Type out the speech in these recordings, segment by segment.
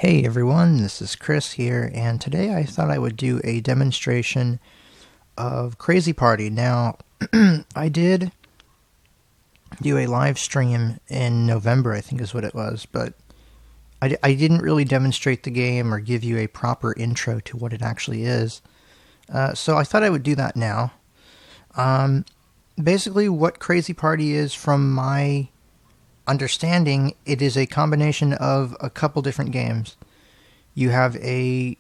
Hey everyone, this is Chris here, and today I thought I would do a demonstration of Crazy Party. Now, I did do a live stream in November, I think is what it was, but I didn't really demonstrate the game or give you a proper intro to what it actually is. So I thought I would do that now. Basically, what Crazy Party is, from my understanding, it is a combination of a couple different games. You have a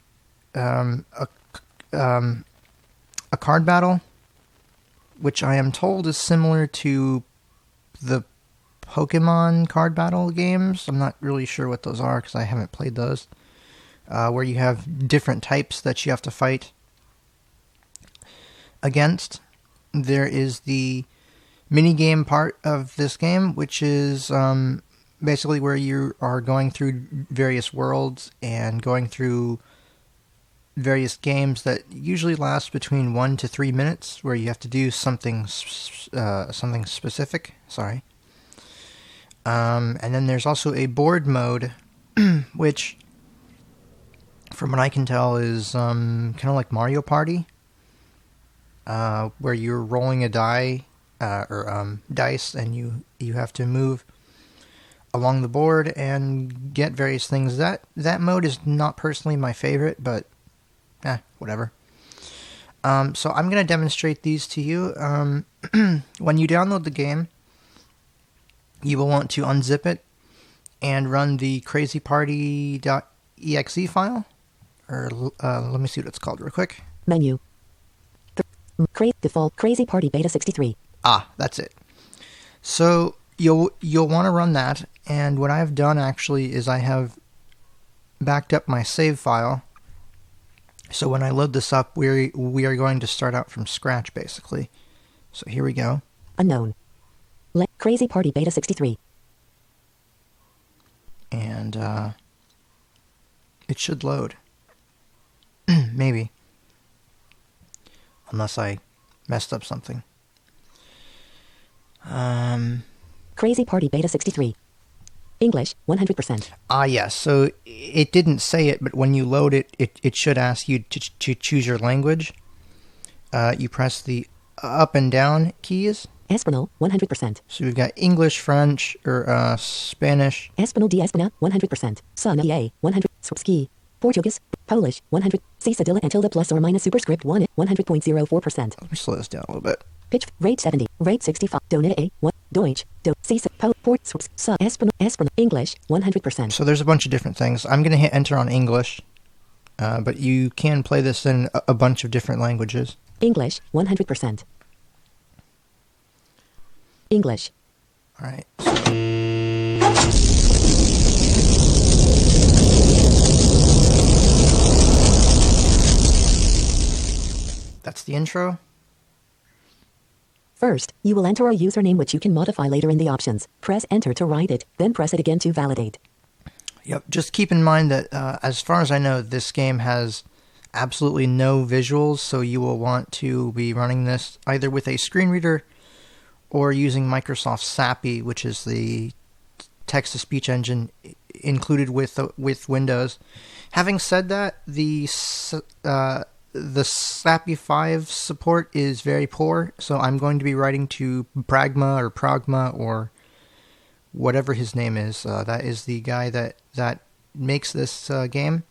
card battle, which I am told is similar to the Pokemon card battle games. I'm not really sure what those are because I haven't played those. Where you have different types that you have to fight against. There is the minigame part of this game, which is basically where you are going through various worlds and going through various games that usually last between 1 to 3 minutes, where you have to do something specific. Sorry. And then there's also a board mode, which, from what I can tell, is kind of like Mario Party, where you're rolling a dice, and you have to move along the board and get various things. That mode is not personally my favorite, but whatever. So I'm going to demonstrate these to you. When you download the game, you will want to unzip it and run the crazyparty.exe file. Or let me see what it's called real quick. Menu. Default Crazy Party Beta 63. That's it. So you'll want to run that, and what I've done actually is I have backed up my save file. So when I load this up, we are going to start out from scratch, basically. So here we go. Unknown. Crazy Party Beta 63. And it should load. Maybe. Unless I messed up something. Crazy Party Beta 63. English, 100%. Yes. So it didn't say it, but when you load it, it should ask you to choose your language. You press the up and down keys. Espanol, 100%. So we've got English, French, or Spanish. Espanol de Espana, 100%. Son EA, 100. Ski. Portuguese, Polish, 100. Cicadilla and tilde plus or minus superscript 1, 100.04%. Let me slow this down a little bit. Pitch, rate 70, rate 65. Donate A, 1. Deutsch, Port, Espanol, English, 100%. So there's a bunch of different things. I'm going to hit enter on English, but you can play this in a bunch of different languages. English, 100%. English. All right. That's the intro. First, you will enter a username which you can modify later in the options. Press enter to write it, then press it again to validate. Yep, just keep in mind that as far as I know, this game has absolutely no visuals, so you will want to be running this either with a screen reader or using Microsoft Sappy, which is the text-to-speech engine included with Windows. Having said that, the Sappy 5 support is very poor, so I'm going to be writing to Pragma or whatever his name is. That is the guy that makes this game.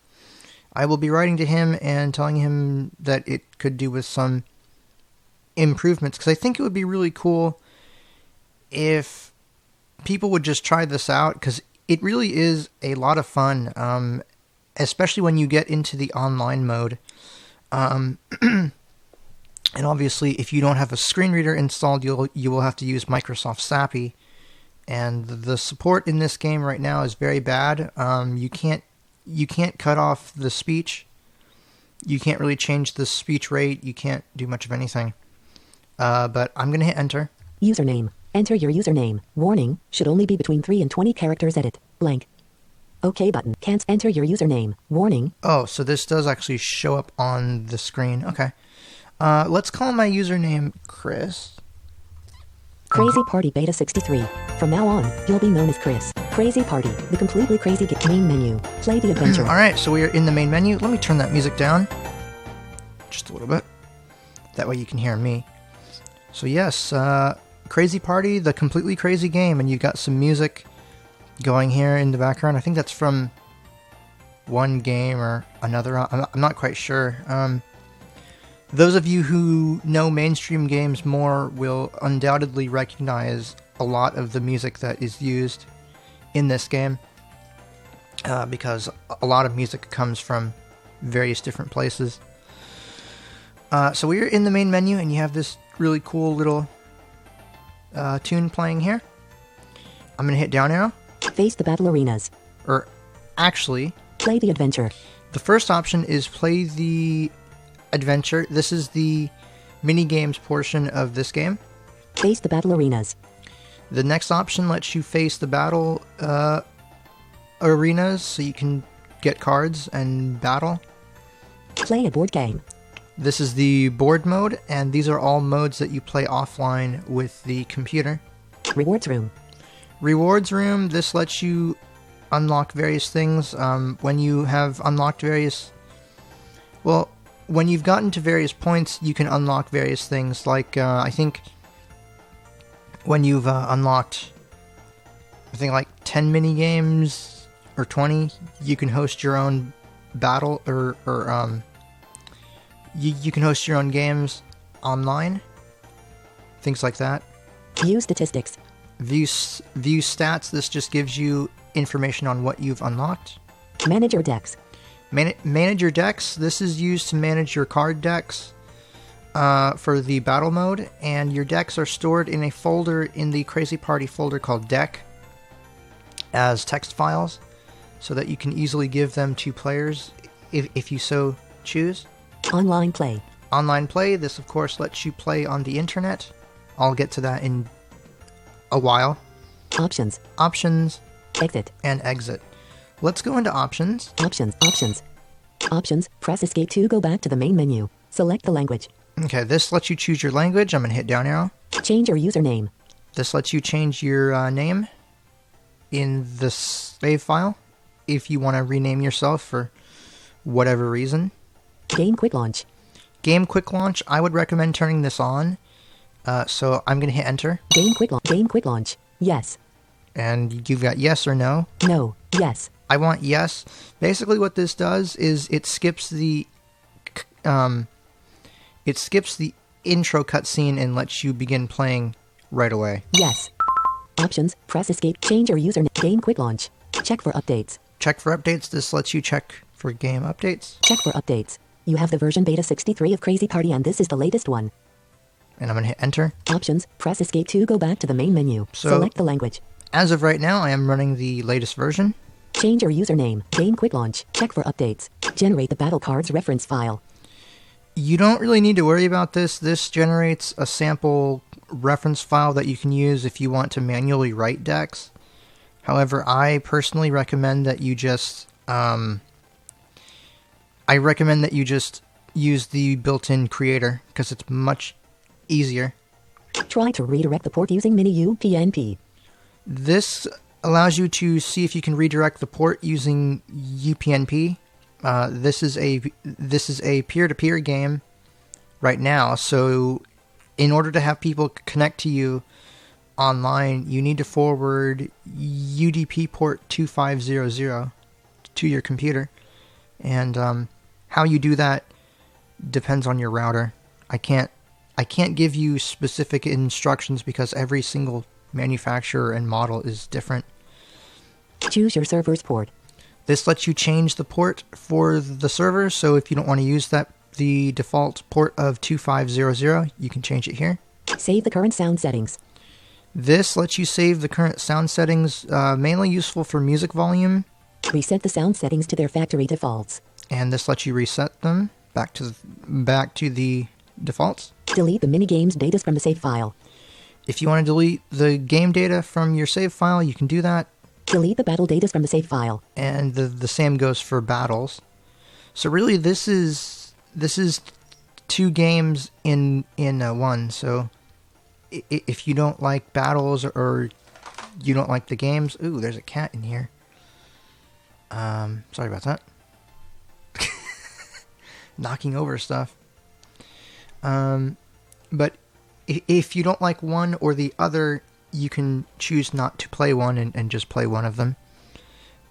I will be writing to him and telling him that it could do with some improvements, because I think it would be really cool if people would just try this out, because it really is a lot of fun, especially when you get into the online mode. And obviously, if you don't have a screen reader installed, you will have to use Microsoft Sappy. And the support in this game right now is very bad. You can't cut off the speech. You can't really change the speech rate. You can't do much of anything. But I'm gonna hit enter. Username. Enter your username. Warning: should only be between 3 and 20 characters. Edit blank. OK button. Can't enter your username. Warning. Oh, so this does actually show up on the screen. Okay. Let's call my username Chris. Crazy Party Beta 63. From now on, you'll be known as Chris. Crazy Party, the completely crazy main menu. Play the adventure. Alright, so we are in the main menu. Let me turn that music down. Just a little bit. That way you can hear me. So yes, Crazy Party, the completely crazy game, and you've got some music going here in the background. I think that's from one game or another. I'm not quite sure. Those of you who know mainstream games more will undoubtedly recognize a lot of the music that is used in this game, because a lot of music comes from various different places. So we're in the main menu, and you have this really cool little tune playing here. I'm going to hit down arrow. Face the battle arenas. Or actually, play the adventure. The first option is play the adventure. This is the mini-games portion of this game. Face the battle arenas. The next option lets you face the battle arenas, so you can get cards and battle. Play a board game. This is the board mode, and these are all modes that you play offline with the computer. Rewards room. Rewards room, this lets you unlock various things. When you have unlocked various... Well, when you've gotten to various points, you can unlock various things. Like, I think when you've unlocked, I think like 10 mini-games or 20, you can host your own battle, or you can host your own games online. Things like that. View statistics. View stats, this just gives you information on what you've unlocked. Manage your decks. Manage your decks, this is used to manage your card decks for the battle mode, and your decks are stored in a folder in the Crazy Party folder called Deck as text files, so that you can easily give them to players if you so choose. Online play. Online play, this of course lets you play on the internet. I'll get to that in a while. Options. Options. Exit. And exit. Let's go into options. Options. Press escape to go back to the main menu. Select the language. Okay, this lets you choose your language. I'm going to hit down arrow. Change your username. This lets you change your name in the save file if you want to rename yourself for whatever reason. Game quick launch. Game quick launch, I would recommend turning this on. So I'm going to hit enter. Game quick launch. Yes. And you've got yes or no. No. Yes. I want yes. Basically what this does is it skips the intro cutscene and lets you begin playing right away. Yes. Options. Press escape. Change your username. Game quick launch. Check for updates. Check for updates. This lets you check for game updates. Check for updates. You have the version beta 63 of Crazy Party, and this is the latest one. And I'm going to hit enter. Options. Press escape to go back to the main menu. Select the language. As of right now, I am running the latest version. Change your username. Game quick launch. Check for updates. Generate the battle cards reference file. You don't really need to worry about this. This generates a sample reference file that you can use if you want to manually write decks. However, I personally recommend that you just use the built-in creator, because it's much easier. Try to redirect the port using mini UPnP. This allows you to see if you can redirect the port using UPnP. This is a peer-to-peer game right now, so in order to have people connect to you online, you need to forward UDP port 2500 to your computer, and how you do that depends on your router. I can't give you specific instructions because every single manufacturer and model is different. Choose your server's port. This lets you change the port for the server, so if you don't want to use the default port of 2500, you can change it here. Save the current sound settings. This lets you save the current sound settings, mainly useful for music volume. Reset the sound settings to their factory defaults. And this lets you reset them back to the defaults. Delete the mini-games data from the save file. If you want to delete the game data from your save file, you can do that. Delete the battle data from the save file. And the same goes for battles. So really, this is two games in one. So if you don't like battles or you don't like the games... Ooh, there's a cat in here. Sorry about that. Knocking over stuff. But if you don't like one or the other, you can choose not to play one and just play one of them.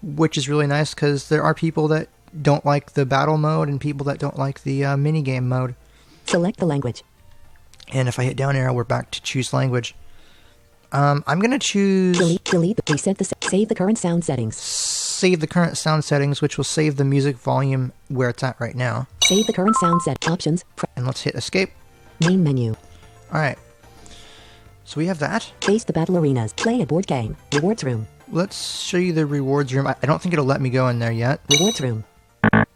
Which is really nice, because there are people that don't like the battle mode and people that don't like the minigame mode. Select the language. And if I hit down arrow, we're back to choose language. I'm going to choose... Save the current sound settings. Save the current sound settings, which will save the music volume where it's at right now. Save the current sound set options. And let's hit escape. Main menu. Alright. So we have that. Face the battle arenas. Play a board game. Rewards room. Let's show you the rewards room. I don't think it'll let me go in there yet. Rewards room.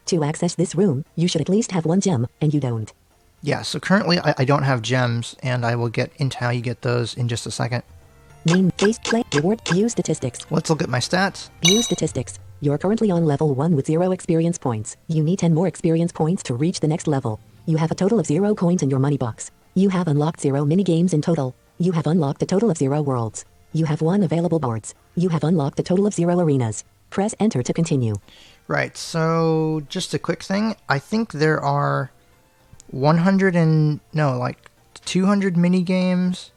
To access this room, you should at least have 1 gem, and you don't. Yeah, so currently I don't have gems, and I will get into how you get those in just a second. Main face play reward view statistics. Let's look at my stats. View statistics. You're currently on level 1 with 0 experience points. You need 10 more experience points to reach the next level. You have a total of 0 coins in your money box. You have unlocked 0 minigames in total. You have unlocked a total of 0 worlds. You have 1 available boards. You have unlocked a total of 0 arenas. Press enter to continue. Right, so just a quick thing. I think there are 200 minigames,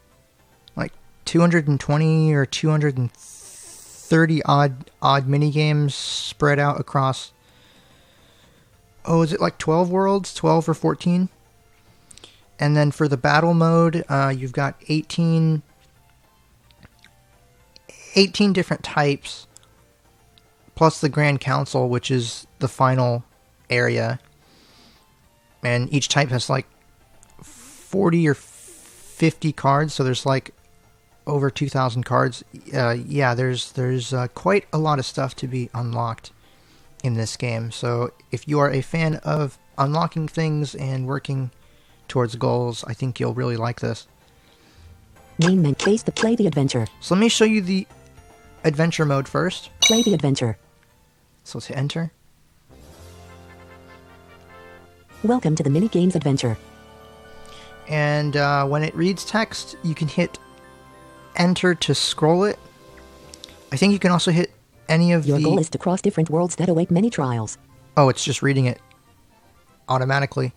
like 220 or 230 odd minigames spread out across, is it like 12 worlds, 12 or 14? And then for the battle mode, you've got 18 different types, plus the Grand Council, which is the final area. And each type has like 40 or 50 cards, so there's like over 2,000 cards. Yeah, there's quite a lot of stuff to be unlocked in this game. So if you are a fan of unlocking things and working towards goals, I think you'll really like this. Main menu. Face the play the adventure. So let me show you the adventure mode first. Play the adventure. So let's hit enter. Welcome to the Minigames adventure. And when it reads text, you can hit enter to scroll it. I think you can also hit any of Your goal is to cross different worlds that await many trials. Oh, it's just reading it automatically.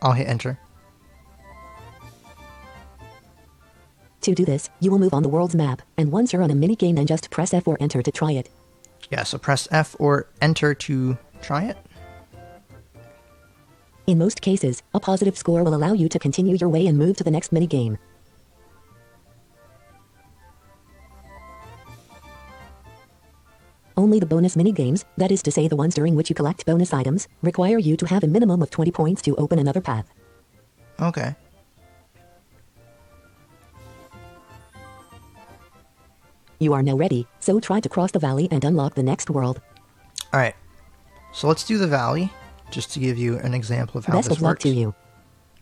I'll hit enter. To do this, you will move on the world's map, and once you're on a minigame, then just press F or enter to try it. Yeah, so press F or enter to try it. In most cases, a positive score will allow you to continue your way and move to the next minigame. Only the bonus minigames, that is to say the ones during which you collect bonus items, require you to have a minimum of 20 points to open another path. Okay. You are now ready, so try to cross the valley and unlock the next world. Alright, so let's do the valley, just to give you an example of how Best this of luck works. to you.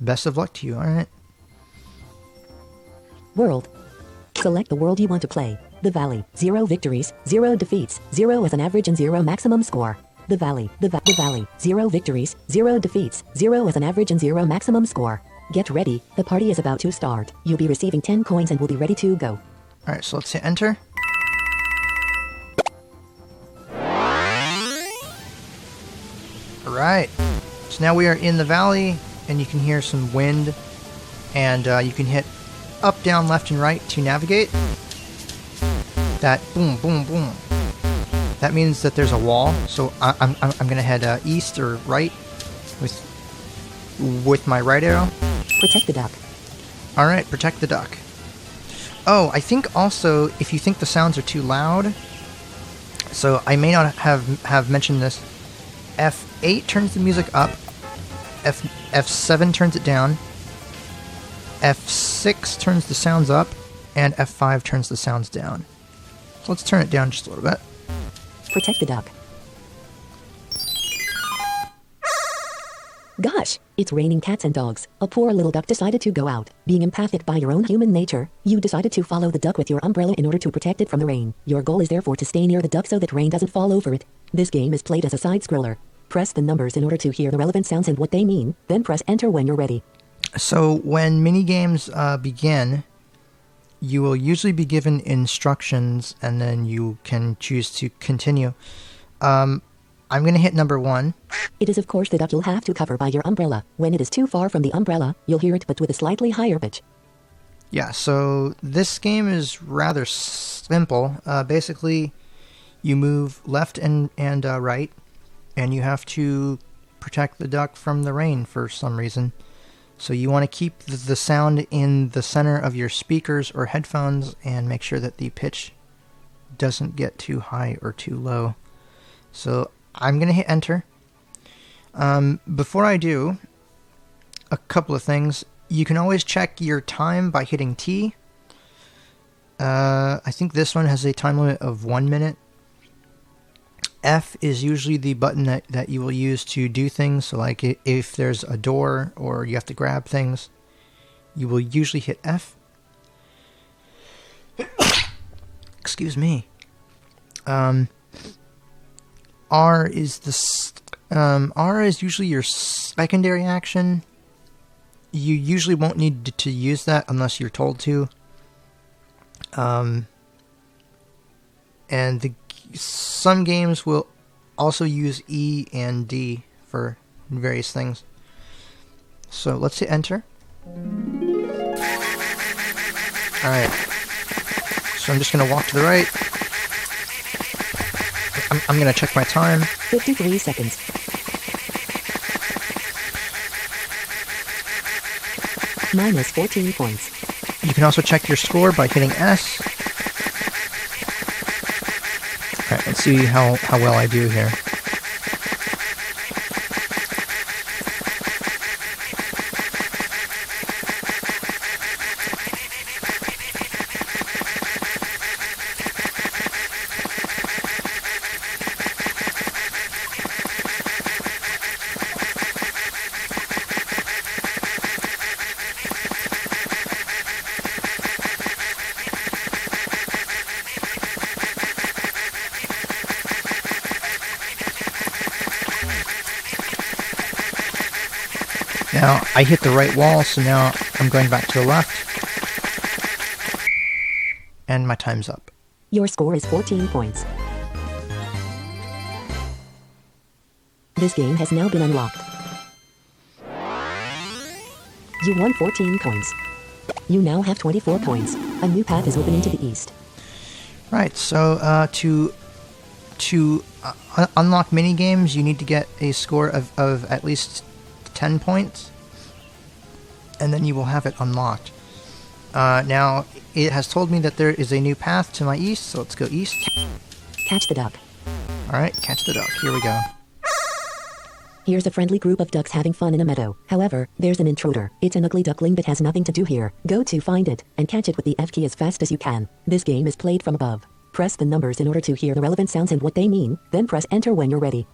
Best of luck to you, alright. World. Select the world you want to play. The Valley. 0 victories, 0 defeats, 0 as an average and 0 maximum score. The Valley. The Valley. 0 victories, 0 defeats, 0 as an average and 0 maximum score. Get ready, the party is about to start. You'll be receiving 10 coins and will be ready to go. Alright, so let's hit enter. Alright, so now we are in the valley, and you can hear some wind, and you can hit up, down, left, and right to navigate. That boom, boom, boom. That means that there's a wall, so I'm gonna head east or right with my right arrow. Protect the duck. Alright, protect the duck. Oh, I think also, if you think the sounds are too loud, so I may not have mentioned this, F8 turns the music up, F7 turns it down, F6 turns the sounds up, and F5 turns the sounds down. So let's turn it down just a little bit. Protect the duck. Gosh, it's raining cats and dogs. A poor little duck decided to go out. Being empathic by your own human nature, you decided to follow the duck with your umbrella in order to protect it from the rain. Your goal is therefore to stay near the duck so that rain doesn't fall over it. This game is played as a side-scroller. Press the numbers in order to hear the relevant sounds and what they mean, then press enter when you're ready. So when minigames begin, you will usually be given instructions, and then you can choose to continue. I'm going to hit number 1. It is of course the duck you'll have to cover by your umbrella. When it is too far from the umbrella, you'll hear it but with a slightly higher pitch. Yeah, so this game is rather simple. Basically, you move left and right, and you have to protect the duck from the rain for some reason. So you want to keep the sound in the center of your speakers or headphones and make sure that the pitch doesn't get too high or too low. So I'm going to hit enter. Before I do, a couple of things. You can always check your time by hitting T. I think this one has a time limit of 1 minute. F is usually the button that you will use to do things. So like if there's a door or you have to grab things, you will usually hit F. Excuse me. R is R is usually your secondary action. You usually won't need to use that unless you're told to. And some games will also use E and D for various things. So let's hit enter. Alright. So I'm just going to walk to the right. I'm going to check my time. 53 seconds. Minus 14 points. You can also check your score by hitting S. Alright, let's see how well I do here. Now, I hit the right wall, so now I'm going back to the left. And my time's up. Your score is 14 points. This game has now been unlocked. You won 14 coins. You now have 24 points. A new path is opening to the east. Right, so to unlock minigames, you need to get a score of at least 10 points, and then you will have it unlocked. Now, it has told me that there is a new path to my east, so let's go east. Catch the duck. Alright, catch the duck. Here we go. Here's a friendly group of ducks having fun in a meadow. However, there's an intruder. It's an ugly duckling that has nothing to do here. Go to find it, and catch it with the F key as fast as you can. This game is played from above. Press the numbers in order to hear the relevant sounds and what they mean, then press enter when you're ready.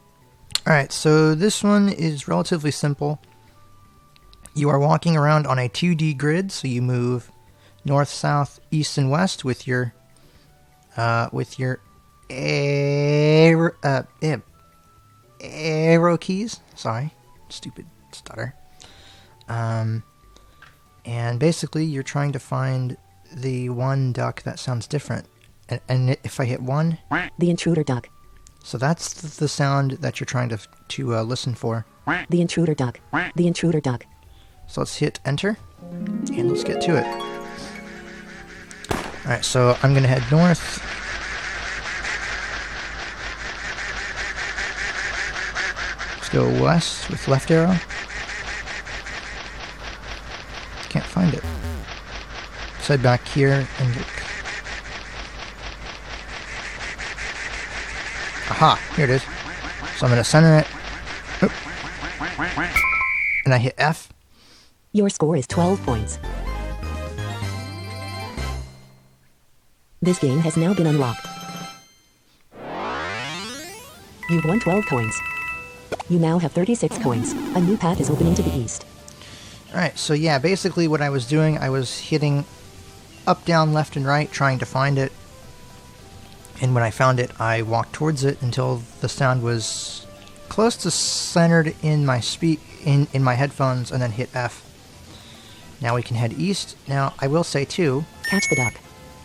Alright, so this one is relatively simple. You are walking around on a 2D grid, so you move north, south, east, and west with your arrow keys. Sorry, stupid stutter. And basically, you're trying to find the one duck that sounds different. And if I hit 1, The intruder duck. so that's the sound that you're trying to listen for. The intruder duck. The intruder duck. So let's hit enter, and let's get to it. Alright, so I'm going to head north. Let's go west with left arrow. Can't find it. Let's head back here and look. Aha, here it is. So I'm going to center it. Oop. And I hit F. Your score is 12 points. This game has now been unlocked. You've won 12 coins. You now have 36 coins. A new path is opening to the east. Alright, so yeah, basically what I was doing, I was hitting up, down, left, and right, trying to find it. And when I found it, I walked towards it until the sound was close to centered in my in my headphones, and then hit F. Now we can head east. Now, I will say, too, Catch the duck.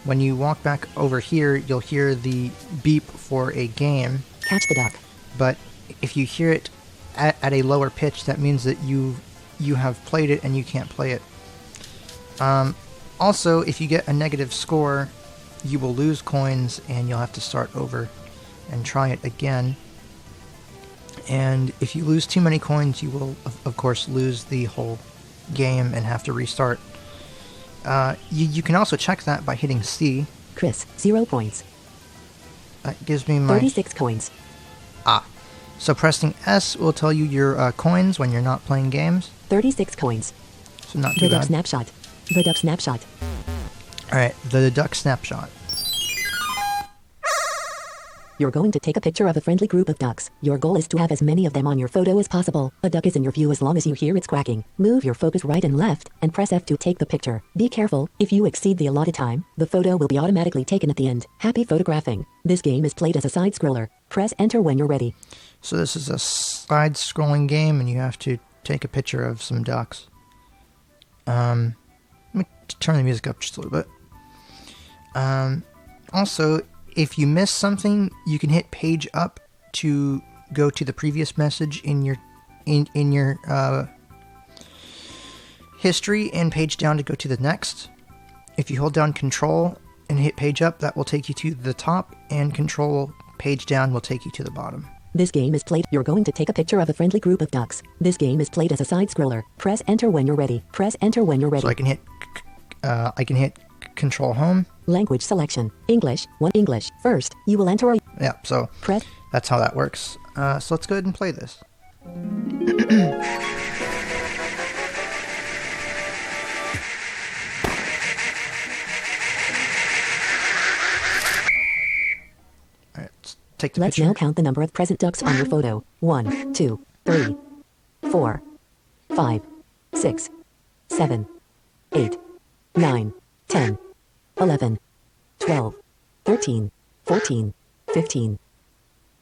when you walk back over here, you'll hear the beep for a game. Catch the duck. But if you hear it at a lower pitch, that means that you have played it and you can't play it. Also, if you get a negative score, you will lose coins and you'll have to start over and try it again. And if you lose too many coins, you will, of course, lose the whole game and have to restart. You can also check that by hitting C. Chris, 0 points. That gives me my... 36 coins. So pressing S will tell you your coins when you're not playing games. 36 coins. So not too The duck bad. snapshot. The duck snapshot. Alright, the duck snapshot. You're going to take a picture of a friendly group of ducks. Your goal is to have as many of them on your photo as possible. A duck is in your view as long as you hear its quacking. Move your focus right and left, and press F to take the picture. Be careful, if you exceed the allotted time, the photo will be automatically taken at the end. Happy photographing. This game is played as a side-scroller. Press Enter when you're ready. So this is a side-scrolling game, and you have to take a picture of some ducks. Let me turn the music up just a little bit. Also, if you miss something, you can hit page up to go to the previous message in your history, and page down to go to the next. If you hold down Control and hit page up, that will take you to the top, and Control page down will take you to the bottom. This game is played. You're going to take a picture of a friendly group of ducks. This game is played as a side-scroller. Press Enter when you're ready. Press Enter when you're ready. So I can hit Control Home. Language selection. English. 1 English. First, you will enter a... Yeah, so Press. that's how that works. So let's go ahead and play this. Alright, let's take the Let's picture. now count the number of present ducks on your photo. 1, 2, 3, 4, 5, 6, 7, 8, 9, 10, 11, 12, 13, 14, 15.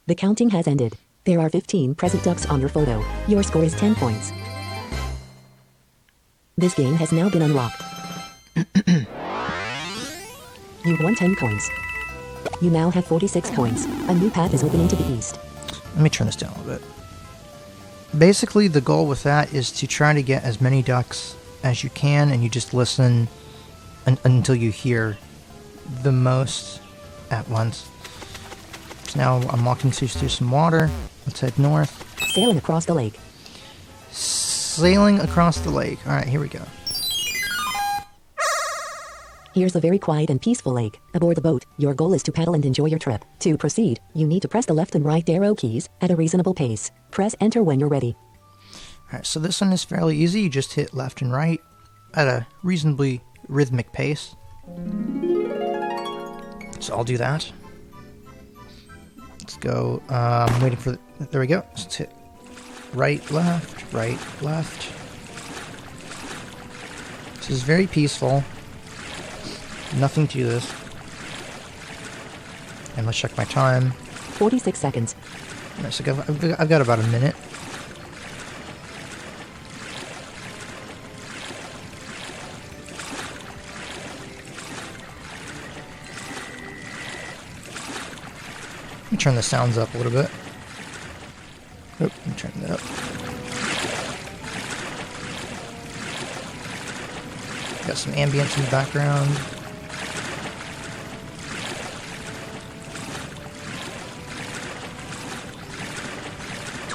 The counting has ended. There are 15 present ducks on your photo. Your score is 10 points. This game has now been unlocked. You've won 10 coins. You now have 46 coins. A new path is opening to the east. Let me turn this down a little bit. Basically, the goal with that is to try to get as many ducks as you can, and you just listen until you hear the most at once. So now I'm walking through some water. Let's head north. Sailing across the lake. Sailing across the lake. Alright, here we go. Here's a very quiet and peaceful lake. Aboard the boat, your goal is to paddle and enjoy your trip. To proceed, you need to press the left and right arrow keys at a reasonable pace. Press Enter when you're ready. Alright, so this one is fairly easy. You just hit left and right at a reasonably rhythmic pace. So I'll do that. Let's go. I'm waiting for there we go. Let's hit right, left, right, left. This is very peaceful. Nothing to this. And let's check my time. 46 seconds. Nice, I've got about a minute. Let me turn the sounds up a little bit. Oop, let me turn that up. Got some ambience in the background.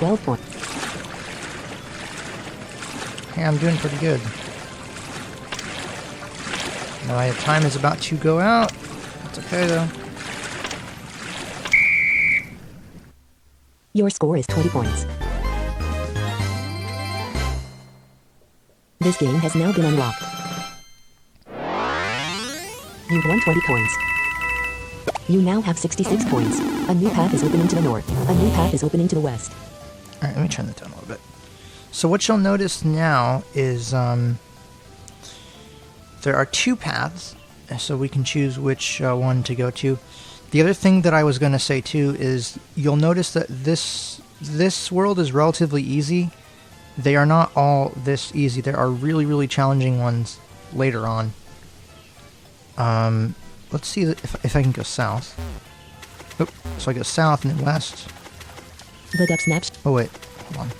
Points. Yeah, I'm doing pretty good. My time is about to go out. That's okay though. Your score is 20 points. This game has now been unlocked. You've won 20 points. You now have 66 points. A new path is opening to the north. A new path is opening to the west. Alright, let me turn that down a little bit. So what you'll notice now is there are two paths, so we can choose which one to go to. The other thing that I was going to say too is you'll notice that this world is relatively easy, they are not all this easy. There are really, really challenging ones later on. Let's see if I can go south. Oh, so I go south and then west. The duck snaps. Oh wait, hold on.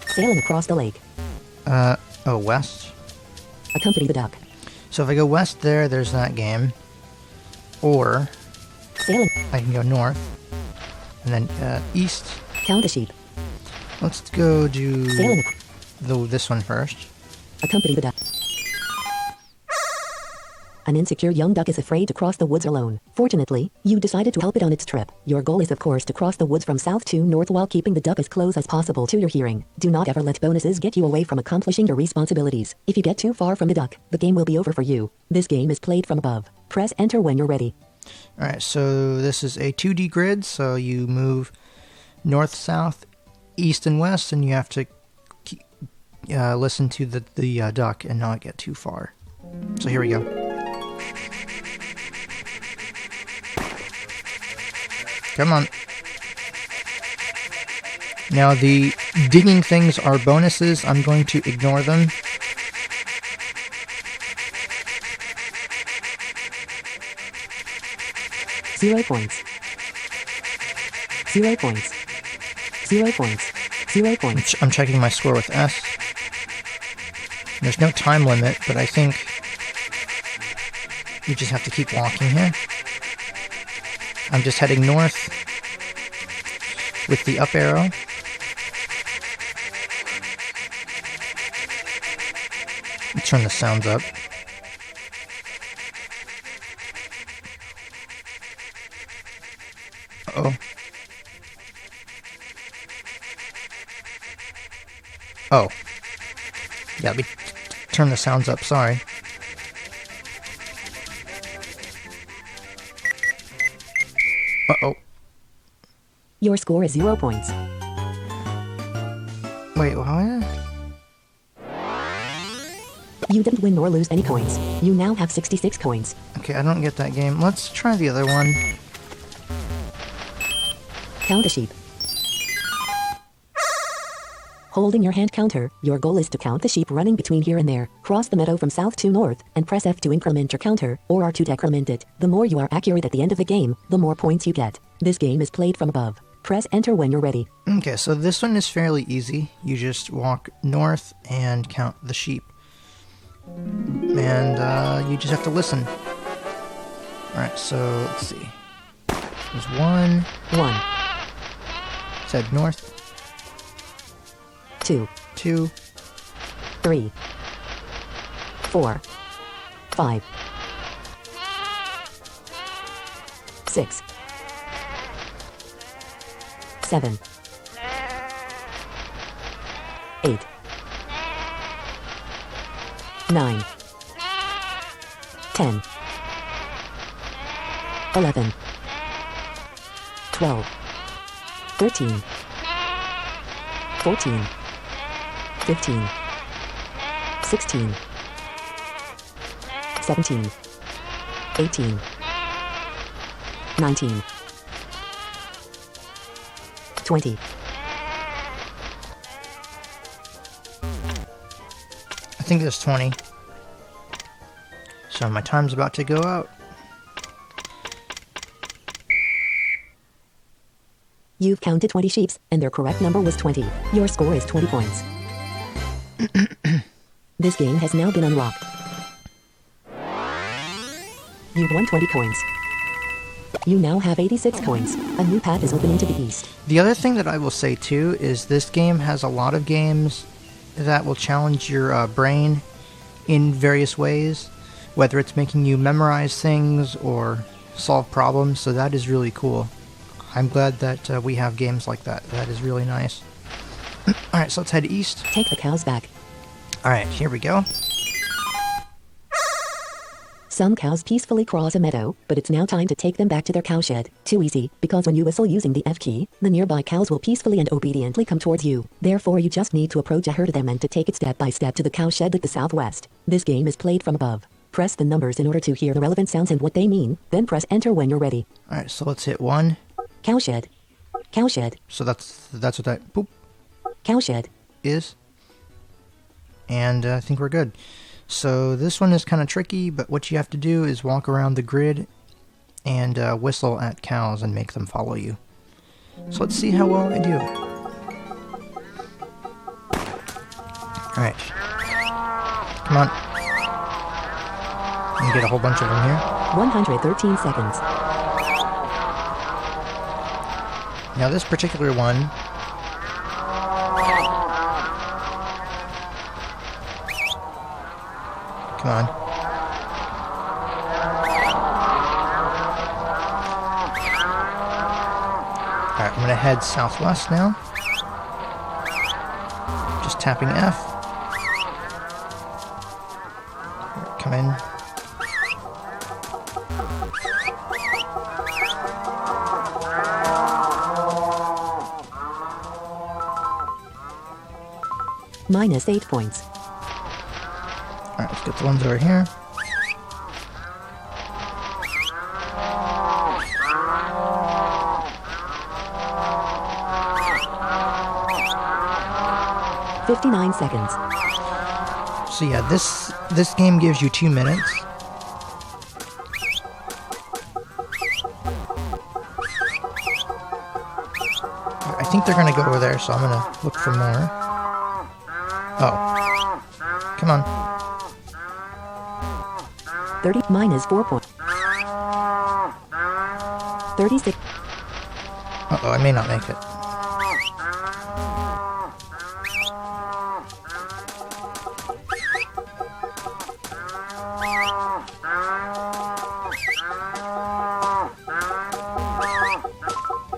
Sailing across the lake. Oh, west. Accompany the duck. So if I go west there's that game. Or Sailing. I can go north. And then east. Count the sheep. Let's go do Sailing. this one first. Accompany the duck. An insecure young duck is afraid to cross the woods alone. Fortunately, you decided to help it on its trip. Your goal is of course to cross the woods from south to north while keeping the duck as close as possible to your hearing. Do not ever let bonuses get you away from accomplishing your responsibilities. If you get too far from the duck, the game will be over for you. This game is played from above. Press enter when you're ready. Alright, so this is a 2D grid, so you move north, south, east, and west, and you have to listen to the duck and not get too far. So here we go. Come on. Now the digging things are bonuses. I'm going to ignore them. Zero points. 0 points. 0 points. 0 points. I'm checking my score with S. There's no time limit, but I think you just have to keep walking here. I'm just heading north with the up arrow. Turn the sounds up. Uh-oh. Oh. Yeah, let me turn the sounds up, sorry. Uh-oh. Your score is 0 points. Wait, what? You didn't win nor lose any coins. You now have 66 coins. Okay, I don't get that game. Let's try the other one. Count a sheep. Holding your hand counter, your goal is to count the sheep running between here and there. Cross the meadow from south to north, and press F to increment your counter, or R to decrement it. The more you are accurate at the end of the game, the more points you get. This game is played from above. Press enter when you're ready. Okay, so this one is fairly easy. You just walk north and count the sheep. And you just have to listen. Alright, so let's see. There's one. 1, Said north. 2, 2. 3, 4, 5, 6, 7, 8, 9, 10, 11, 12, 13, 14, 15, 16, 17, 18, 19, 20. I think there's 20. So my time's about to go out. You've counted 20 sheep, and their correct number was 20. Your score is 20 points. This game has now been unlocked. You've won 20 coins. You now have 86 coins. A new path is opening to the east. The other thing that I will say too is this game has a lot of games that will challenge your brain in various ways, whether it's making you memorize things or solve problems, so that is really cool. I'm glad that we have games like that. That is really nice. Alright, so let's head east. Take the cows back. Alright, here we go. Some cows peacefully cross a meadow, but it's now time to take them back to their cowshed. Too easy, because when you whistle using the F key, the nearby cows will peacefully and obediently come towards you. Therefore, you just need to approach a herd of them and to take it step by step to the cowshed at the southwest. This game is played from above. Press the numbers in order to hear the relevant sounds and what they mean, then press enter when you're ready. Alright, so let's hit 1. Cowshed. Cowshed. So that's what that... Boop. Cowshed. is. And I think we're good. So this one is kind of tricky, but what you have to do is walk around the grid and whistle at cows and make them follow you. So let's see how well I do. Alright. Come on. You get a whole bunch of them here. 113 seconds. Now this particular one... Come on. Alright, I'm gonna head southwest now. Just tapping F. Come in. Minus 8 points. Alright, let's get the ones over here. $59 seconds. So yeah, this game gives you 2 minutes. I think they're gonna go over there, so I'm gonna look for more. Oh. Come on. 30 minus 4 points. 36. Uh-oh, I may not make it.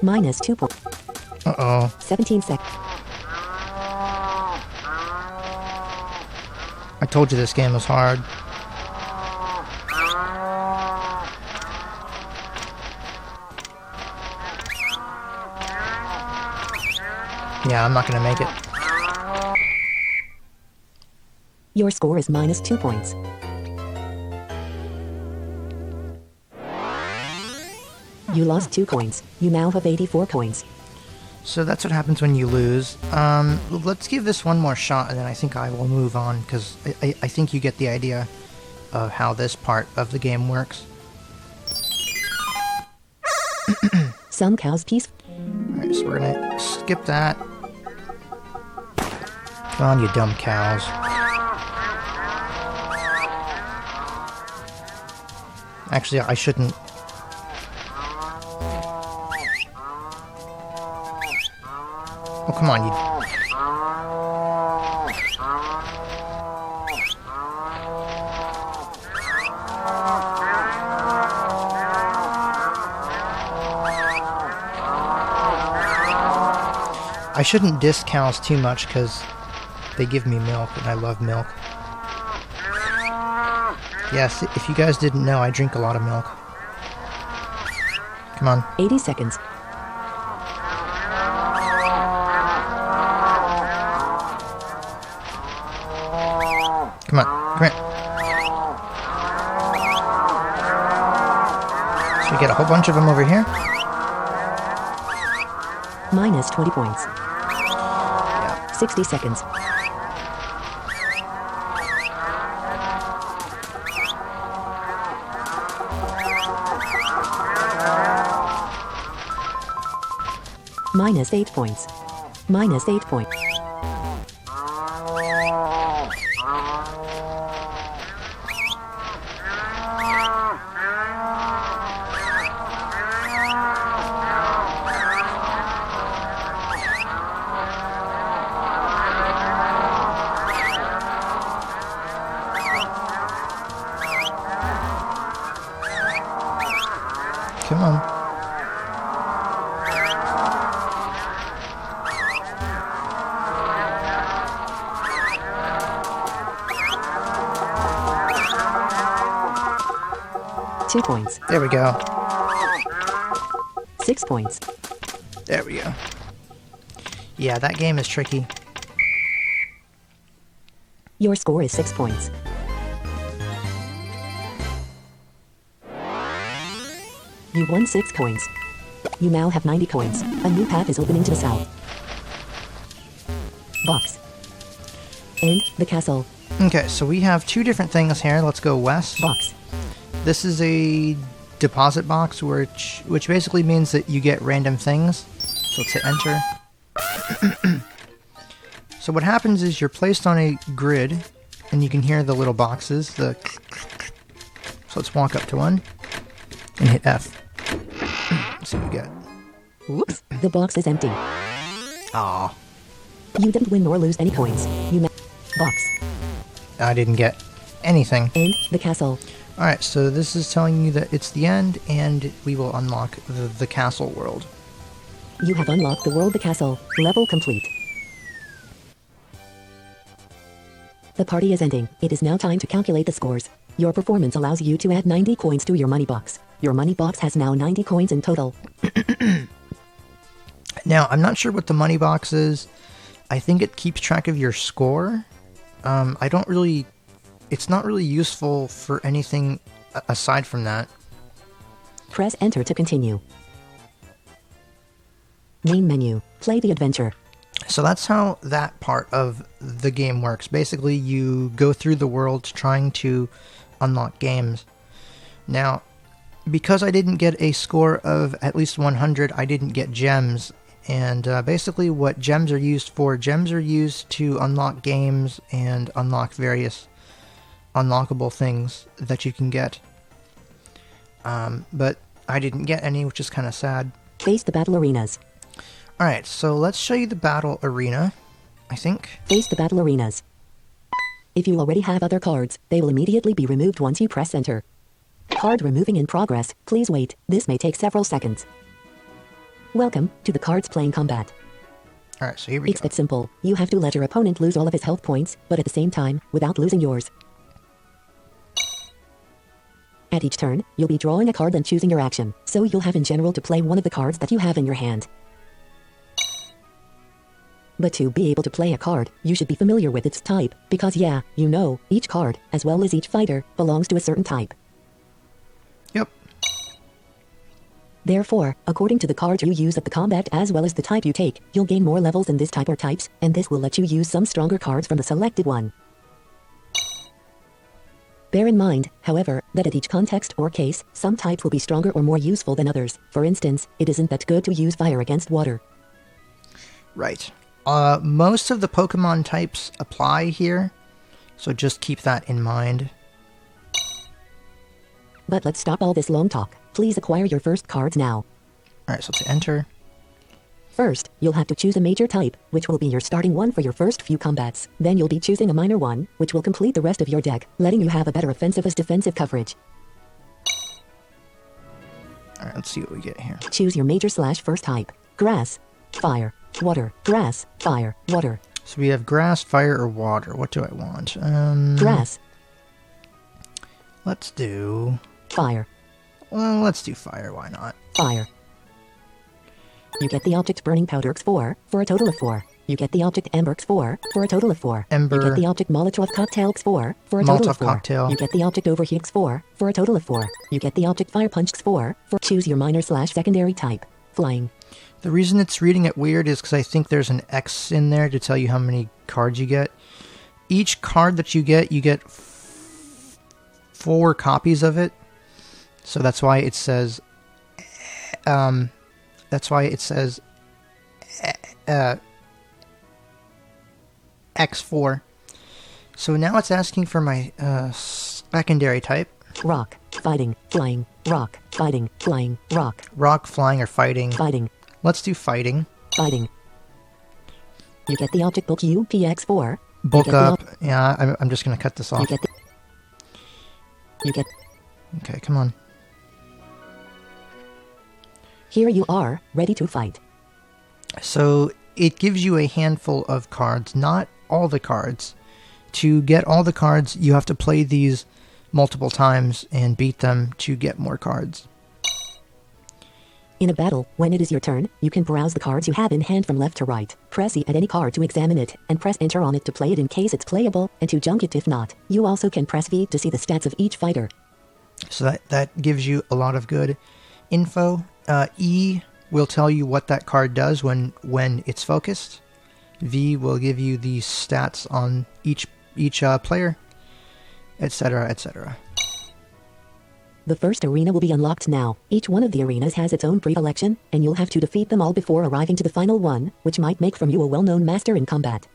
Minus 2 points. Uh-oh. 17 seconds. I told you this game was hard. Yeah, I'm not gonna make it. Your score is minus 2 points. You lost 2 coins. You now have 84 coins. So that's what happens when you lose. Let's give this one more shot, and then I think I will move on, because I think you get the idea of how this part of the game works. Some cows peace. Alright, so we're gonna skip that. Come on, you dumb cows. Actually, I shouldn't... Oh, come on, you... I shouldn't diss cows too much, because they give me milk, and I love milk. Yes, if you guys didn't know, I drink a lot of milk. Come on. 80 seconds. Come on, come here. So we get a whole bunch of them over here. Minus 20 points. Yeah. 60 seconds. Minus 8 points. Minus 8 points. Come on. Two points. There we go. 6 points. There we go. Yeah, that game is tricky. Your score is 6 points. You won 6 coins. You now have 90 coins. A new path is opening to the south. Box. And the castle. Okay, so we have two different things here. Let's go west. Box. This is a deposit box, which basically means that you get random things. So let's hit enter. So what happens is you're placed on a grid, and you can hear the little boxes. So let's walk up to one and hit F. Let's see what we get. Whoops, the box is empty. Aw, You didn't win nor lose any coins. Box. I didn't get anything. And the castle. Alright, so this is telling you that it's the end, and we will unlock the castle world. You have unlocked the world, the castle. Level complete. The party is ending. It is now time to calculate the scores. Your performance allows you to add 90 coins to your money box. Your money box has now 90 coins in total. Now, I'm not sure what the money box is. I think it keeps track of your score. It's not really useful for anything aside from that. Press enter to continue. Main menu. Play the adventure. So that's how that part of the game works. Basically, you go through the world trying to unlock games. Now, because I didn't get a score of at least 100, I didn't get gems. And basically what gems are used to unlock games and unlock various unlockable things that you can get. But I didn't get any, which is kind of sad. Face the battle arenas. Alright, so let's show you the battle arena, I think. Face the battle arenas. If you already have other cards, they will immediately be removed once you press enter. Card removing in progress. Please wait. This may take several seconds. Welcome to the cards playing combat. Alright, so here we It's go. that simple. You have to let your opponent lose all of his health points, but at the same time, without losing yours. At each turn, you'll be drawing a card and choosing your action, so you'll have in general to play one of the cards that you have in your hand. But to be able to play a card, you should be familiar with its type, because yeah, you know, each card, as well as each fighter, belongs to a certain type. Yep. Therefore, according to the cards you use at the combat as well as the type you take, you'll gain more levels in this type or types, and this will let you use some stronger cards from the selected one. Bear in mind, however, that at each context or case, some types will be stronger or more useful than others. For instance, it isn't that good to use fire against water. Right. Most of the Pokemon types apply here, so just keep that in mind. But let's stop all this long talk. Please acquire your first cards now. Alright, so let's enter. First, you'll have to choose a major type, which will be your starting one for your first few combats. Then you'll be choosing a minor one, which will complete the rest of your deck, letting you have a better offensive as defensive coverage. Alright, let's see what we get here. Choose your major / first type. Grass, fire, water, grass, fire, water. So we have grass, fire, or water. What do I want? Grass, Let's do... fire, Well, let's do fire. Why not? fire. You get the object Burning Powder X4 for a total of 4. You get the object Ember X4 for a total of 4. Ember. You get the object Molotov Cocktail X4 for a total Molotov of 4. cocktail. You get the object Overheat X4 for a total of 4. You get the object Fire Punch X4 for choose your minor / secondary type. Flying. The reason it's reading it weird is because I think there's an X in there to tell you how many cards you get. Each card that you get 4 copies of it. So that's why it says... X4. So now it's asking for my secondary type. Rock. Fighting. Flying. Rock. Fighting. Flying. Rock. Rock, flying, or fighting. Fighting. Let's do fighting. Fighting. You get the object Book UPX4. Bulk up. Yeah, I'm just going to cut this off. You get... Okay, come on. Here you are, ready to fight. So it gives you a handful of cards, not all the cards. To get all the cards, you have to play these multiple times and beat them to get more cards. In a battle, when it is your turn, you can browse the cards you have in hand from left to right. Press E at any card to examine it, and press Enter on it to play it in case it's playable, and to junk it if not. You also can press V to see the stats of each fighter. So that gives you a lot of good info. E will tell you what that card does when it's focused. V will give you the stats on each player, etc., etc. The first arena will be unlocked now. Each one of the arenas has its own predilection, and you'll have to defeat them all before arriving to the final one, which might make from you a well-known master in combat.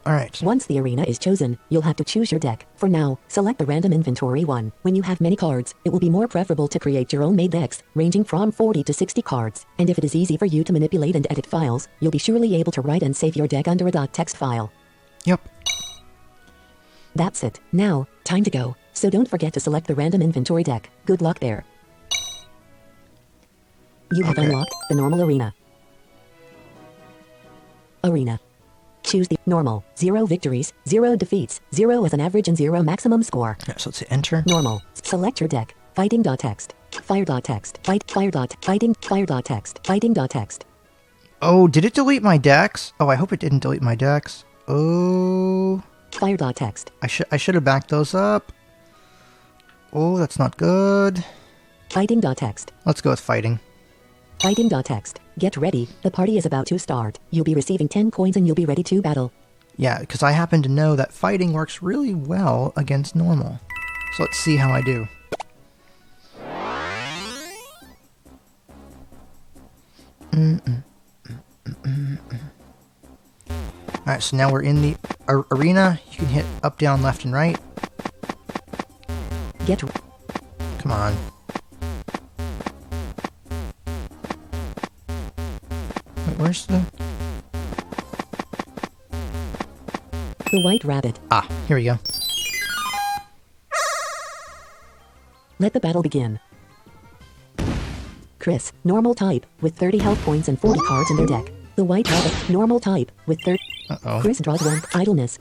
Alright. Once the arena is chosen, you'll have to choose your deck. For now, select the random inventory one. When you have many cards, it will be more preferable to create your own made decks, ranging from 40 to 60 cards. And if it is easy for you to manipulate and edit files, you'll be surely able to write and save your deck under a .txt file. Yep. That's it. Now, time to go. So don't forget to select the random inventory deck. Good luck there. You have unlocked the normal arena. Arena. Choose the normal. 0 victories, 0 defeats, 0 as an average and 0 maximum score. Yeah, so let's hit enter. Normal. Select your deck. Fighting.txt. Fire.txt. Fighting. Fire.txt. Fighting.txt. Oh, did it delete my decks? Oh, I hope it didn't delete my decks. Oh. Fire.txt. I should have backed those up. Oh, that's not good. Fighting.txt. Let's go with fighting. Fighting.txt. Get ready. The party is about to start. You'll be receiving 10 coins and you'll be ready to battle. Yeah, because I happen to know that fighting works really well against normal. So let's see how I do. Alright, so now we're in the arena. You can hit up, down, left, and right. Come on. Wait, where's the... The White Rabbit. Ah, here we go. Let the battle begin. Chris, normal type, with 30 health points and 40 cards in their deck. The White Rabbit, normal type, with 30... Uh-oh. Chris draws 1. Idleness,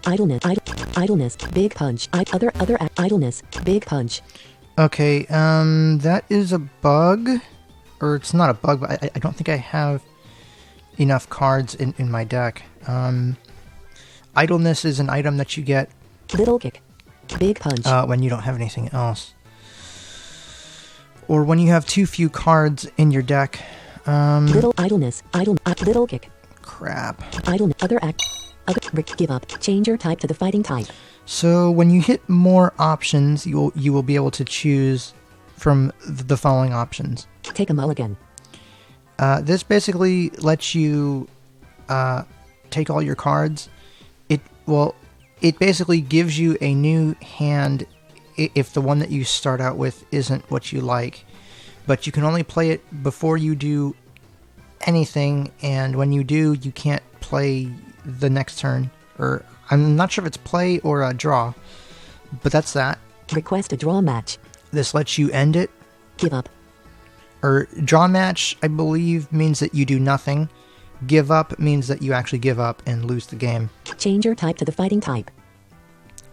big punch, idleness, big punch. Okay, that is a bug. Or it's not a bug, but I don't think I have enough cards in my deck. Idleness is an item that you get... Little kick, big punch. When you don't have anything else. Or when you have too few cards in your deck. Little idleness, little kick. Crap. Give up. Change your type to the fighting type. So when you hit more options, you will be able to choose from the following options. Take a mulligan. This basically lets you take all your cards. It basically gives you a new hand if the one that you start out with isn't what you like. But you can only play it before you do anything, and when you do, you can't play the next turn. Or I'm not sure if it's play or a draw, but that's that. Request a draw match. This lets you end it. Give up. Or draw match, I believe, means that you do nothing. Give up means that you actually give up and lose the game. Change your type to the fighting type.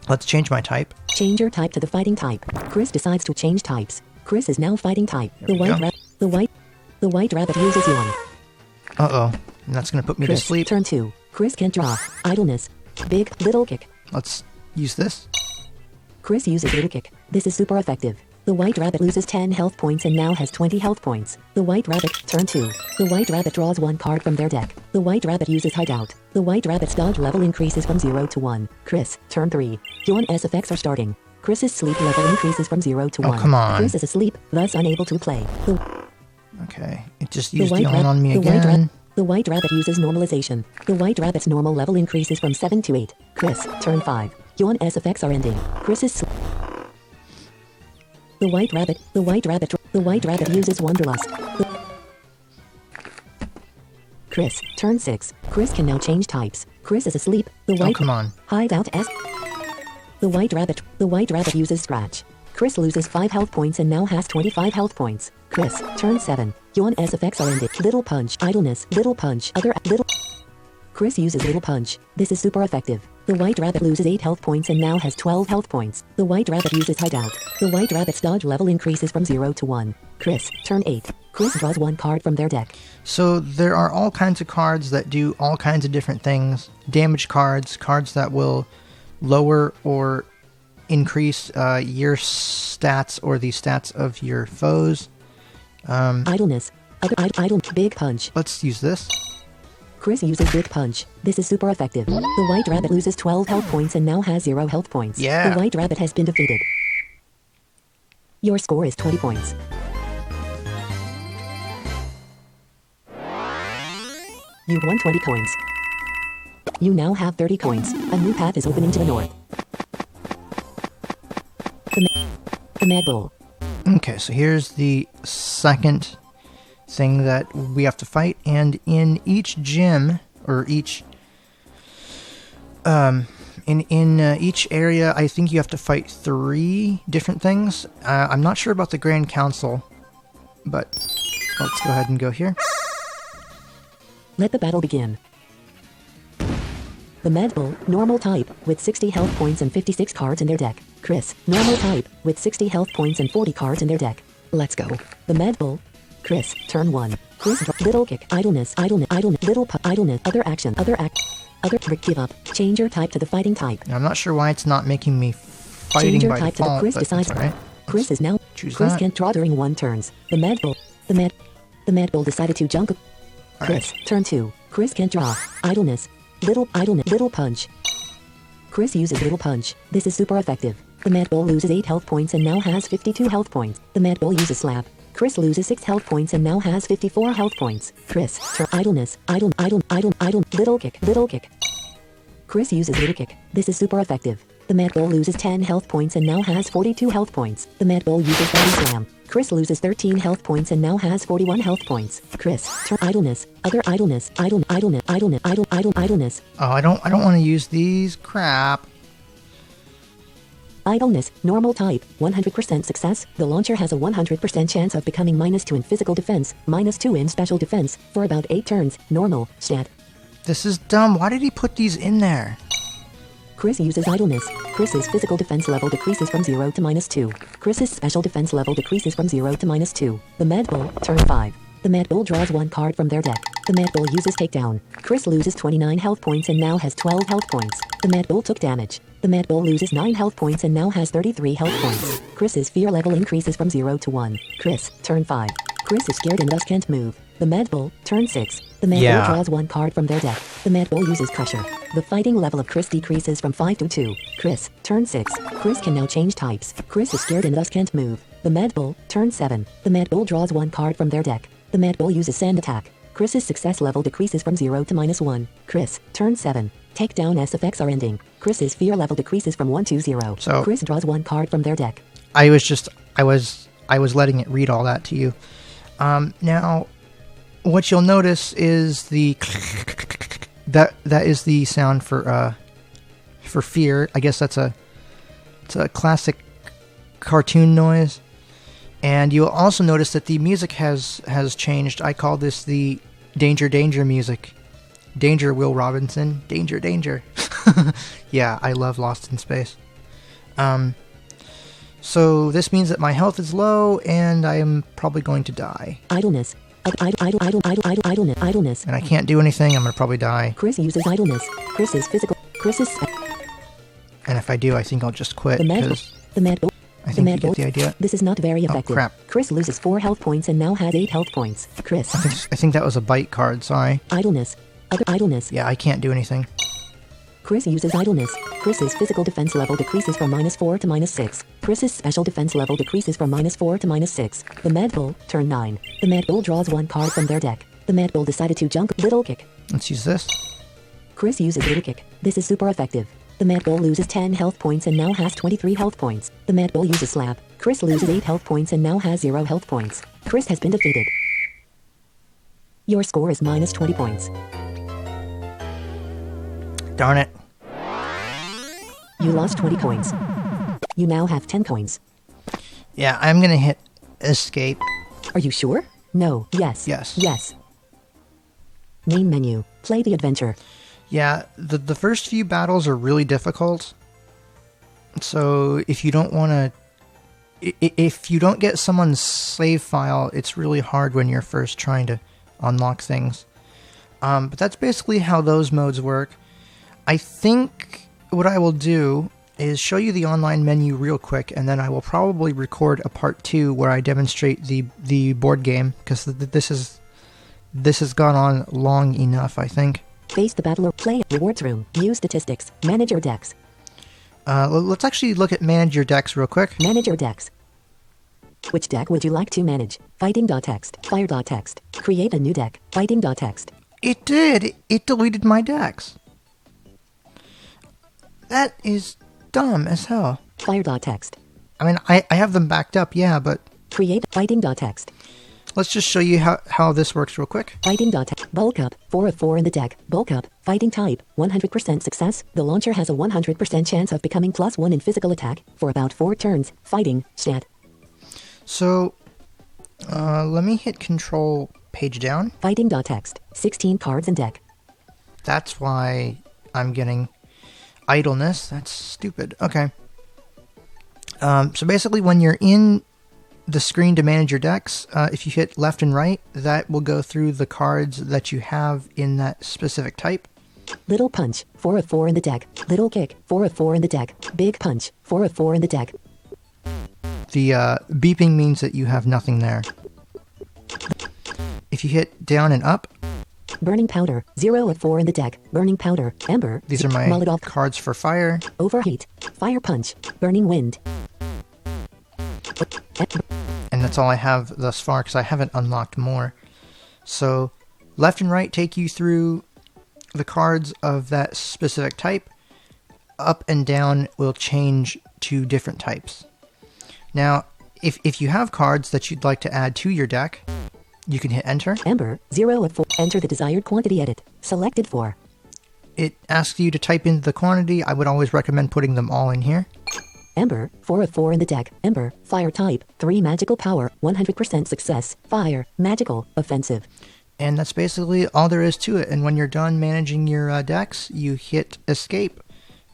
Let's change my type. Change your type to the fighting type. Chris decides to change types. Chris is now fighting type. The White Rabbit uses yawn. Uh-oh. And that's going to put me Chris, to sleep. Turn 2. Chris can draw. Idleness. Big, little kick. Let's use this. Chris uses little kick. This is super effective. The White Rabbit loses 10 health points and now has 20 health points. The White Rabbit, turn 2. The White Rabbit draws 1 card from their deck. The White Rabbit uses hideout. The White Rabbit's dodge level increases from 0 to 1. Chris, turn 3. Yawn's effects are starting. Chris's sleep level increases from 0 to 1. Oh, come on. Chris is asleep, thus unable to play. Okay, it just used yawn on me again. The White Rabbit uses normalization. The White Rabbit's normal level increases from 7 to 8. Chris, turn 5. Yawn's effects are ending. Chris's The White Rabbit uses Wanderlust. Chris, turn 6. Chris can now change types. Chris is asleep. Come on. Hideout S. The White Rabbit uses Scratch. Chris loses 5 health points and now has 25 health points. Chris, turn 7. Yawn's effects are ended. Little punch, idleness, little punch, Chris uses little punch. This is super effective. The White Rabbit loses 8 health points and now has 12 health points. The White Rabbit uses hideout. The White Rabbit's dodge level increases from 0 to 1. Chris, turn 8. Chris draws 1 card from their deck. So there are all kinds of cards that do all kinds of different things. Damage cards, cards that will lower or increase your stats or the stats of your foes. Idleness. Big punch. Let's use this. Chris uses Big Punch. This is super effective. The White Rabbit loses 12 health points and now has 0 health points. Yeah. The White Rabbit has been defeated. Your score is 20 points. You won 20 coins. You now have 30 coins. A new path is opening to the north. The Mad Bull. Okay, so here's the second thing that we have to fight, and in each gym, or each each area, I think you have to fight 3 different things. I'm not sure about the Grand Council, but let's go ahead and go here. Let the battle begin. The Mad Bull, normal type, with 60 health points and 56 cards in their deck. Chris, normal type, with 60 health points and 40 cards in their deck. Let's go. The Mad Bull. Chris, turn 1. Chris, little kick, idleness, little idleness, other action, other give up. Change your type to the fighting type. Now, I'm not sure why it's not making me fighting Change your by type default, to the Chris but decides. it's all right. Chris is now. Choose Chris that. can't draw during 1 turns. The Mad Bull. The Mad Bull decided to jump. All Chris, right. turn 2. Chris can't draw. Idleness. Little punch. Chris uses little punch. This is super effective. The Mad Bull loses 8 health points and now has 52 health points. The Mad Bull uses slap. Chris loses 6 health points and now has 54 health points. Chris, turn idleness. Little kick. Chris uses little kick. This is super effective. The Mad Bull loses 10 health points and now has 42 health points. The Mad Bull uses body slam. Chris loses 13 health points and now has 41 health points. Chris, turn idleness. Idleness. Oh, I don't want to use these. Crap. Idleness, normal type, 100% success. The launcher has a 100% chance of becoming -2 in physical defense, -2 in special defense, for about 8 turns. Normal, stat. This is dumb. Why did he put these in there? Chris uses idleness. Chris's physical defense level decreases from 0 to -2. Chris's special defense level decreases from 0 to -2. The Mad Bull, turn 5. The Mad Bull draws 1 card from their deck. The Mad Bull uses takedown. Chris loses 29 health points and now has 12 health points. The Mad Bull took damage. The Mad Bull loses 9 health points and now has 33 health points. Chris's fear level increases from 0 to 1. Chris, turn 5. Chris is scared and thus can't move. The Mad Bull, turn 6. The Mad Bull draws 1 card from their deck. The Mad Bull uses Crusher. The fighting level of Chris decreases from 5 to 2. Chris, turn 6. Chris can now change types. Chris is scared and thus can't move. The Mad Bull, turn 7. The Mad Bull draws 1 card from their deck. The Mad Bull uses Sand Attack. Chris's success level decreases from 0 to -1. Chris, turn 7. Takedown S effects are ending. Chris's fear level decreases from 1 to 0. So Chris draws 1 card from their deck. I was letting it read all that to you. Now, what you'll notice is that is the sound for fear. I guess it's a classic cartoon noise. And you'll also notice that the music has changed. I call this the danger music. Danger, Will Robinson. Danger. Yeah, I love Lost in Space. So this means that my health is low and I am probably going to die. Idleness. Idleness. And I can't do anything. I'm going to probably die. Chris uses idleness. Chris's physical. And if I do, I think I'll just quit. The Mad Bull. I think you get the idea. This is not very effective. Oh, crap. Chris loses 4 health points and now has 8 health points. Chris. I think that was a bite card. Sorry. Idleness. Idleness. Yeah, I can't do anything. Chris uses idleness. Chris's physical defense level decreases from -4 to -6. Chris's special defense level decreases from -4 to -6. The Mad Bull, turn 9. The Mad Bull draws 1 card from their deck. The Mad Bull decided to jump. Little kick. Let's use this. Chris uses little kick. This is super effective. The Mad Bull loses 10 health points and now has 23 health points. The Mad Bull uses slap. Chris loses 8 health points and now has 0 health points. Chris has been defeated. Your score is -20 points. Darn it. You lost 20 coins. You now have 10 coins. Yeah, I'm going to hit escape. Are you sure? No. Yes. Yes. Yes. Main menu. Play the adventure. Yeah, the first few battles are really difficult. So if you don't want to... If you don't get someone's save file, it's really hard when you're first trying to unlock things. But that's basically how those modes work. I think what I will do is show you the online menu real quick, and then I will probably record a part 2 where I demonstrate the board game, because this is this has gone on long enough, I think. Face the battle or play rewards room. View statistics. Manage your decks. Let's actually look at manage your decks real quick. Manage your decks. Which deck would you like to manage? Fighting.text. Fire.text. Create a new deck. Fighting.text. It did. It deleted my decks. That is dumb as hell. Fire.text. I mean, I have them backed up, yeah, but Create fighting.text. let's just show you how this works real quick. Fighting.text. Bulk up. 4 of 4 in the deck. Bulk up. Fighting type. 100% success. The launcher has a 100% chance of becoming +1 in physical attack for about 4 turns. Fighting. Stat. So, let me hit control page down. Fighting.text. 16 cards in deck. That's why I'm getting idleness. That's stupid. Okay. So basically when you're in the screen to manage your decks, if you hit left and right, that will go through the cards that you have in that specific type. Little punch. 4 of 4 in the deck. Little kick. 4 of 4 in the deck. Big punch. 4 of 4 in the deck. The beeping means that you have nothing there. If you hit down and up, Burning powder. 0 of 4 in the deck. Burning powder. Ember. these are my Molotov. cards for fire. Overheat. Fire punch. Burning wind. And that's all I have thus far because I haven't unlocked more. So left and right take you through the cards of that specific type. Up and down will change to different types. Now, if you have cards that you'd like to add to your deck, you can hit enter. Ember. 0 of 4. Enter the desired quantity edit. Selected for. It asks you to type in the quantity. I would always recommend putting them all in here. Ember. 4 of 4 in the deck. Ember. Fire type. 3 magical power. 100% success. Fire. Magical. Offensive. And that's basically all there is to it. And when you're done managing your decks, you hit escape.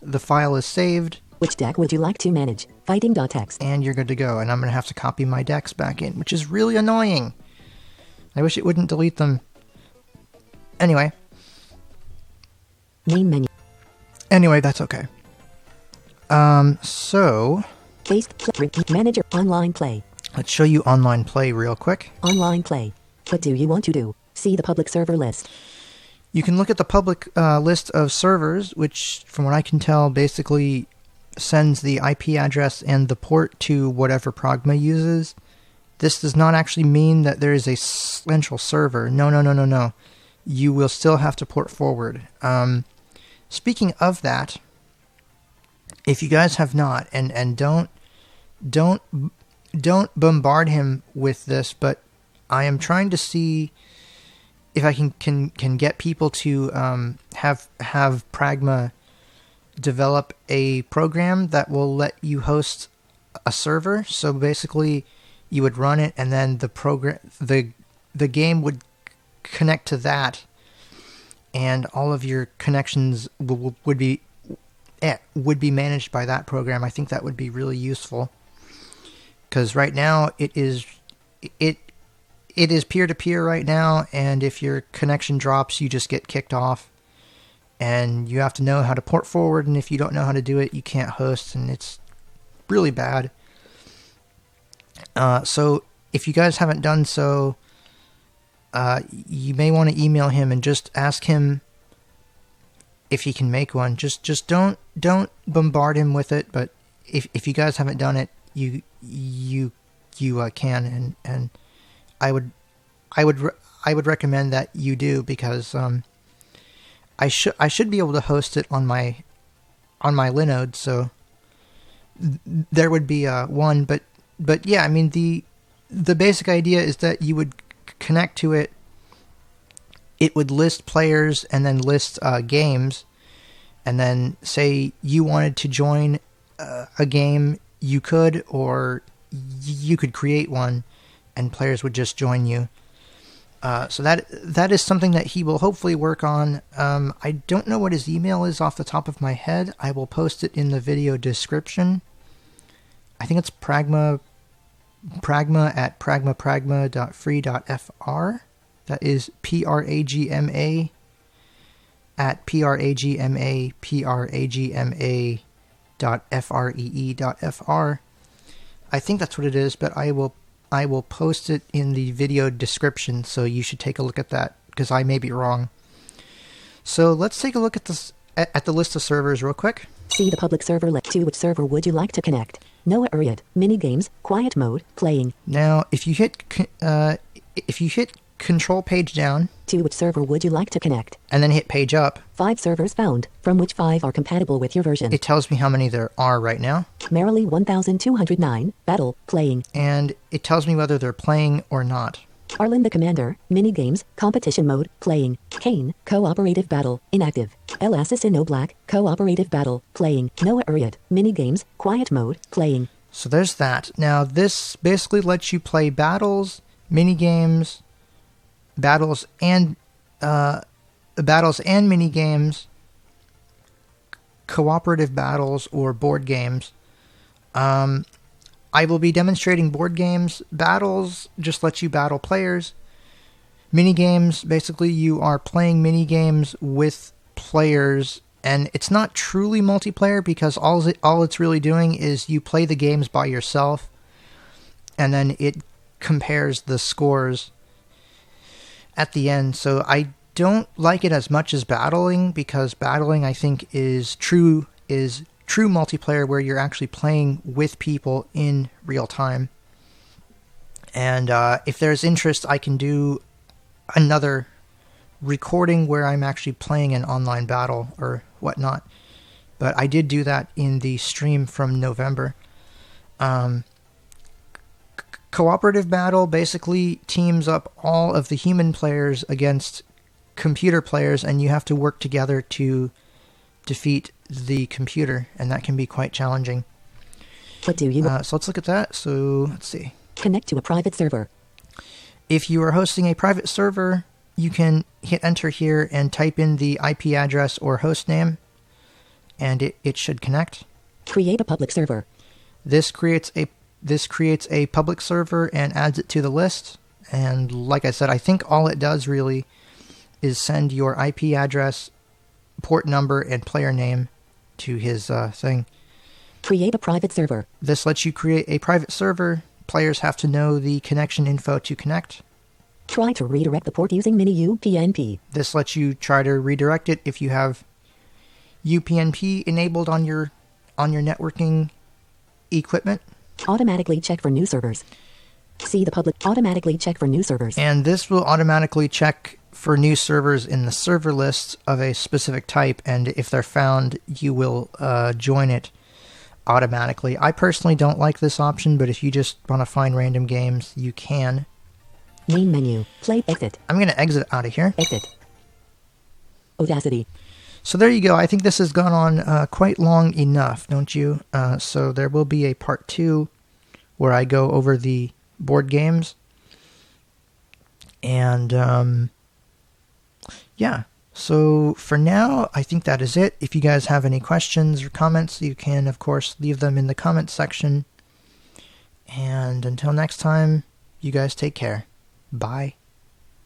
The file is saved. Which deck would you like to manage? Fighting.text. And you're good to go. And I'm going to have to copy my decks back in, which is really annoying. I wish it wouldn't delete them. Anyway, Main menu. that's okay. So Face. Manager. Online play. let's show you online play real quick. Online play. What do you want to do? See the public server list. You can look at the public list of servers, which, from what I can tell, basically sends the IP address and the port to whatever Pragma uses. This does not actually mean that there is a central server. No. You will still have to port forward. Speaking of that, if you guys have not, and don't bombard him with this, but I am trying to see if I can get people to have Pragma develop a program that will let you host a server. So basically, you would run it, and then the game would connect to that, and all of your connections would be managed by that program. I think that would be really useful, because right now it is peer-to-peer right now, and if your connection drops, you just get kicked off, and you have to know how to port forward, and if you don't know how to do it, you can't host, and it's really bad. So if you guys haven't done so, you may want to email him and just ask him if he can make one. Just don't bombard him with it, but if you guys haven't done it, you can, and I would recommend that you do, because I should be able to host it on my Linode, so there would be one, but yeah, I mean the basic idea is that you would connect to it. It would list players and then list games, and then say you wanted to join a game, you could, or you could create one, and players would just join you. So that is something that he will hopefully work on. I don't know what his email is off the top of my head. I will post it in the video description. I think it's pragma at pragma.free.fr. That is PRAGMA at PRAGMA.free.fr. I think that's what it is, but I will I will post it in the video description, so you should take a look at that, because I may be wrong. So let's take a look at this at the list of servers real quick. See the public server list. To which server would you like to connect? No period. Minigames, quiet mode, playing. Now, if you hit control page down, To which server would you like to connect? and then hit page up, 5 servers found, from which 5 are compatible with your version. it tells me how many there are right now, Merrily 1209, Battle, playing. and it tells me whether they're playing or not. Arlen the Commander, Minigames, competition mode, playing. Kane, Cooperative Battle, inactive. El Assassino Black, Cooperative Battle, playing. Noah Uriad, Minigames, quiet mode, playing. So there's that. Now this basically lets you play battles, minigames, battles and minigames, cooperative battles, or board games. I will be demonstrating board games. Battles just lets you battle players. Minigames, basically you are playing minigames with players, and it's not truly multiplayer because all it's really doing is you play the games by yourself, and then it compares the scores at the end. So I don't like it as much as battling, because battling, I think, is true multiplayer where you're actually playing with people in real time. And if there's interest, I can do another recording where I'm actually playing an online battle or whatnot. But I did do that in the stream from November. Cooperative Battle basically teams up all of the human players against computer players, and you have to work together to defeat the computer, and that can be quite challenging. What do you So let's look at that. So let's see. connect to a private server? If you are hosting a private server, you can hit enter here and type in the IP address or host name, and it should connect. Create a public server. This creates a public server and adds it to the list. And like I said, I think all it does really is send your IP address, port number, and player name to his thing. Create a private server. This lets you create a private server. Players have to know the connection info to connect. Try to redirect the port using mini UPnP. This lets you try to redirect it if you have UPnP enabled on your networking equipment. Automatically check for new servers. See the public. Automatically check for new servers. And this will automatically check for new servers in the server list of a specific type, and if they're found, you will join it automatically. I personally don't like this option, but if you just want to find random games, you can. Main menu. Play. Exit. I'm going to exit out of here. Exit. Audacity. So there you go. I think this has gone on quite long enough, don't you? So there will be a part 2 where I go over the board games. And yeah, so for now, I think that is it. If you guys have any questions or comments, you can, of course, leave them in the comments section. And until next time, you guys take care. Bye.